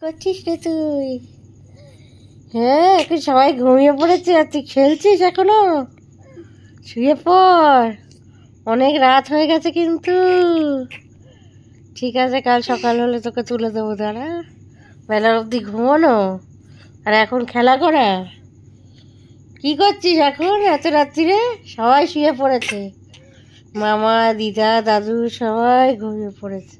করছিস রে তুই? হ্যাঁ, এখন সবাই ঘুমিয়ে পড়েছে আর তুই খেলছিস এখনো? শুয়ে পড়, অনেক রাত হয়ে গেছে কিন্তু। ঠিক আছে, কাল সকাল হলে তোকে তুলে দেবো, দাঁড়া। বেলার অবধি ঘুমানো আর এখন খেলা করা। কি করছিস এখন এত রাত্রিরে? সবাই শুয়ে পড়েছে, মামা, দিদা, দাদু সবাই ঘুমিয়ে পড়েছে।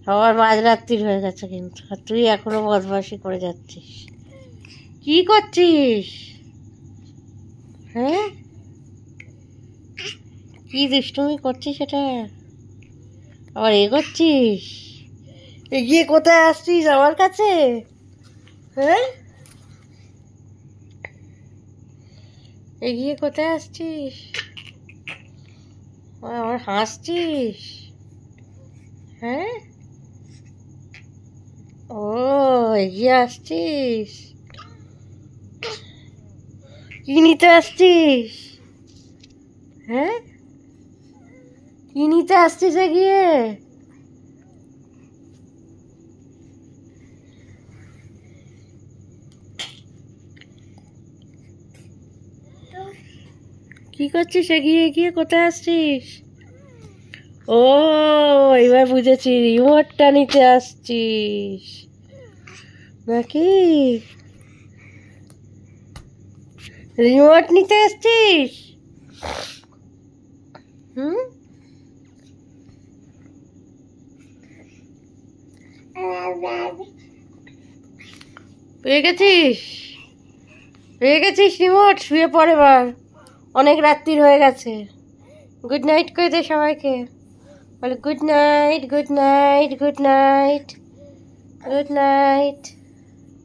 সবার মাঝরাত্রির হয়ে গেছে কিন্তু, আর তুই এখনো বদমাইশি করে যাচ্ছিস। কি করছিস? হ্যাঁ, কি দুষ্টুমি করছিস এটা? আবার করছিস? এগিয়ে কোথায় আসছিস আমার কাছে? হ্যাঁ, এগিয়ে কোথায় আসছিস? আবার হাসছিস? হ্যাঁ, ও, এগিয়ে আসছিস? কি নিতে আসছিস? হ্যাঁ, কি নিতে আসছিস এগিয়ে? কি করছিস এগিয়ে এগিয়ে কোথায় আসছিস? ও, এবার বুঝেছি, রিমোটটা নিতে আসছিস নাকি? রিমোট নিতে আসছিস? হুম, পেয়ে গেছিস? পেয়ে গেছিস রিমোট? শুয়ে পড় এবার, অনেক রাত্রির হয়ে গেছে। গুড নাইট করে দে সবাইকে, বলে good night, good night, good night, good night.